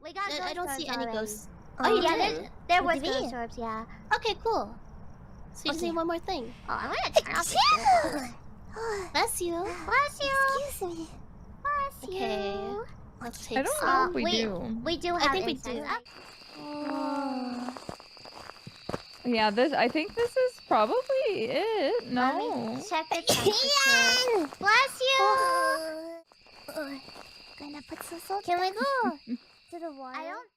We got I don't see any ghosts. Oh, you yeah, did? there was Did we? ghost orbs, yeah. Okay, cool. So you just need one more thing. Oh, I'm gonna turn off the Bless you. Bless you! Excuse me. Bless you! Okay. Let's take I don't some. know if we do. We do have I think we incense. do. Yeah, I think this is probably it. Let No. me check the temperature. Bless you! Gonna put some salt. Can we go to the water? I don't